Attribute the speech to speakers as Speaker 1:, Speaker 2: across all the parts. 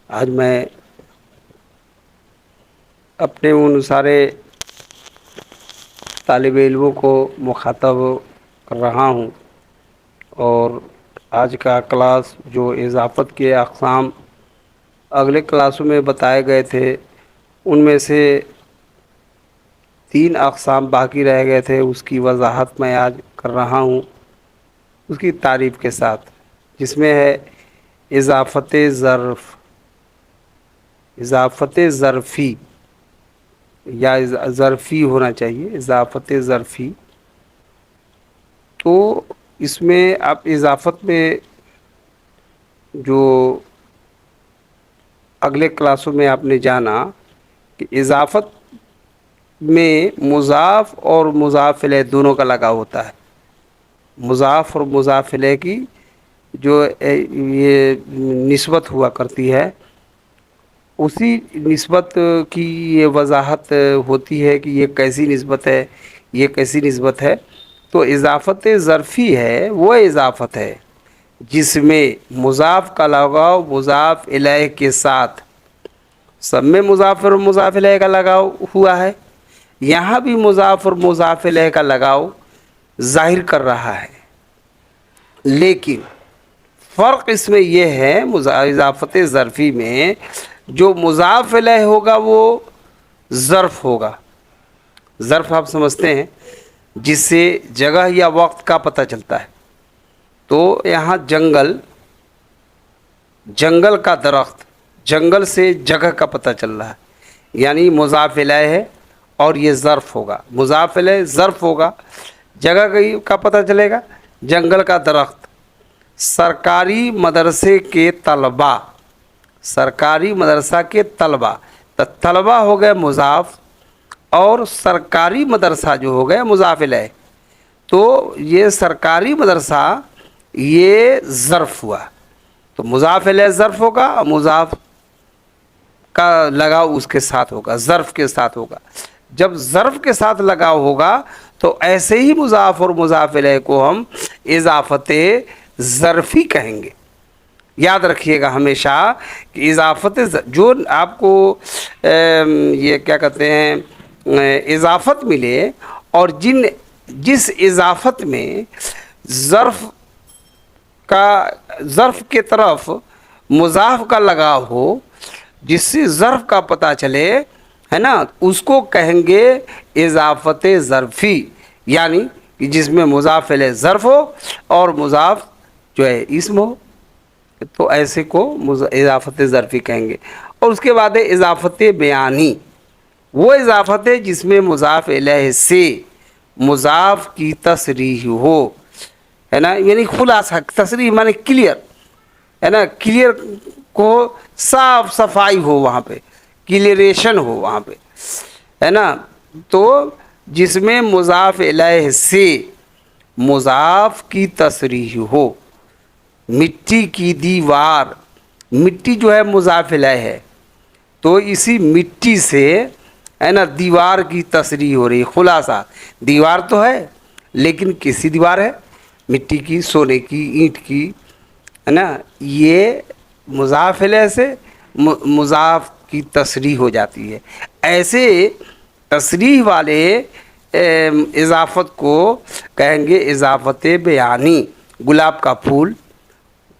Speaker 1: آج میں اپنے ان سارے طالب علموں کو مخاطب کر رہا ہوں، اور آج کا کلاس جو اضافت کے اقسام اگلے کلاسوں میں بتائے گئے تھے، ان میں سے 3 اقسام باقی رہ گئے تھے، اس کی وضاحت میں آج کر رہا ہوں اس کی تعریف کے ساتھ، جس میں ہے اضافت ظرف، اضافت ظرفی یا ظرفی ہونا چاہیے، اضافت ظرفی۔ تو اس میں اب اضافت میں جو اگلے کلاسوں میں آپ نے جانا کہ اضافت میں مضاف اور مضاف الیہ دونوں کا لگاؤ ہوتا ہے۔ مضاف اور مضاف الیہ کی جو یہ نسبت ہوا کرتی ہے، اسی نسبت کی یہ وضاحت ہوتی ہے کہ یہ کیسی نسبت ہے، یہ کیسی نسبت ہے۔ تو اضافت ظرفی ہے وہ اضافت ہے جس میں مضاف کا لگاؤ مضاف الیہ کے ساتھ، سب میں مضاف اور مضاف الیہ کا لگاؤ ہوا ہے، یہاں بھی مضاف اور مضاف الیہ کا لگاؤ ظاہر کر رہا ہے، لیکن فرق اس میں یہ ہے اضافت ظرفی میں جو مضاف الیہ ہوگا وہ ظرف ہوگا۔ ظرف آپ سمجھتے ہیں، جس سے جگہ یا وقت کا پتہ چلتا ہے۔ تو یہاں جنگل، جنگل کا درخت، جنگل سے جگہ کا پتہ چل رہا ہے، یعنی مضاف الیہ ہے اور یہ ظرف ہوگا، مضاف الیہ ظرف ہوگا، جگہ کا پتہ چلے گا، جنگل کا درخت۔ سرکاری مدرسے کے طلباء، سرکاری مدرسہ کے طلباء، تو طلباء ہو گئے مضاف اور سرکاری مدرسہ جو ہو گئے مضاف الیہ۔ تو یہ سرکاری مدرسہ یہ ظرف ہوا، تو مضاف الیہ ظرف ہوگا اور مضاف کا لگاؤ اس کے ساتھ ہوگا، ظرف کے ساتھ ہوگا۔ جب ظرف کے ساتھ لگاؤ ہوگا تو ایسے ہی مضاف اور مضاف الیہ کو ہم اضافت ظرفی کہیں گے۔ یاد رکھیے گا ہمیشہ کہ اضافت جو آپ کو یہ کیا کہتے ہیں اضافت ملے، اور جس اضافت میں ظرف کے طرف مضاف کا لگاؤ ہو، جس سے ظرف کا پتہ چلے، ہے نا، اس کو کہیں گے اضافت ظرفی، یعنی کہ جس میں مضاف الیہ ظرف ہو اور مضاف جو ہے اسم ہو، تو ایسے کو اضافت ظرفی کہیں گے۔ اور اس کے بعد ہے اضافت بیانی، وہ اضافت ہے جس میں مضاف الیہ سے مضاف کی تصریح ہو، ہے نا، یعنی خلاصہ، تصریح معنی کلیئر، ہے نا، کلیئر کو صاف صفائی ہو، وہاں پہ کلیئریشن ہو وہاں پہ، ہے نا۔ تو جس میں مضاف الیہ سے مضاف کی تصریح ہو، مٹی کی دیوار، مٹی جو ہے مضاف الیہ ہے، تو اسی مٹی سے، ہے نا، دیوار کی تصریح ہو رہی، خلاصہ دیوار تو ہے لیکن کیسی دیوار ہے؟ مٹی کی، سونے کی، اینٹ کی، ہے نا۔ یہ مضاف الیہ سے مضاف کی تصریح ہو جاتی ہے۔ ایسے تصریح والے اضافت کو کہیں گے اضافت بیانی۔ گلاب کا پھول،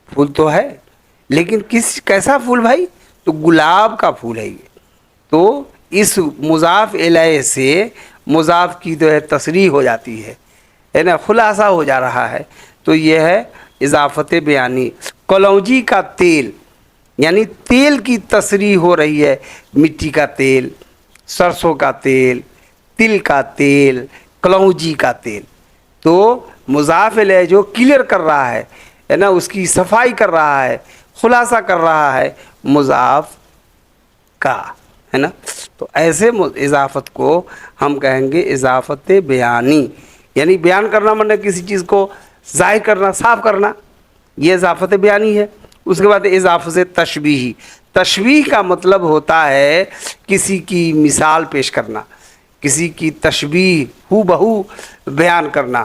Speaker 1: پھول تو ہے لیکن کیسا پھول بھائی؟ تو گلاب کا پھول ہے یہ۔ تو اس مضاف الیہ سے مضاف کی جو ہے تصریح ہو جاتی ہے نا، خلاصہ ہو جا رہا ہے، تو یہ ہے اضافت بیانی۔ کلونجی کا تیل، یعنی تیل کی تصریح ہو رہی ہے، مٹی کا تیل، سرسوں کا تیل، تل کا تیل، کلونجی کا تیل۔ تو مضاف الیہ جو کلیئر کر رہا ہے نا، اس کی صفائی کر رہا ہے، خلاصہ کر رہا ہے مضاف کا، ہے نا۔ تو ایسے اضافت کو ہم کہیں گے اضافت بیانی، یعنی بیان کرنا مطلب کسی چیز کو ظاہر کرنا، صاف کرنا، یہ اضافت بیانی ہے۔ اس کے بعد اضافت تشبیہی۔ تشبیہ کا مطلب ہوتا ہے کسی کی مثال پیش کرنا، کسی کی تشبیہ ہو بہو بیان کرنا،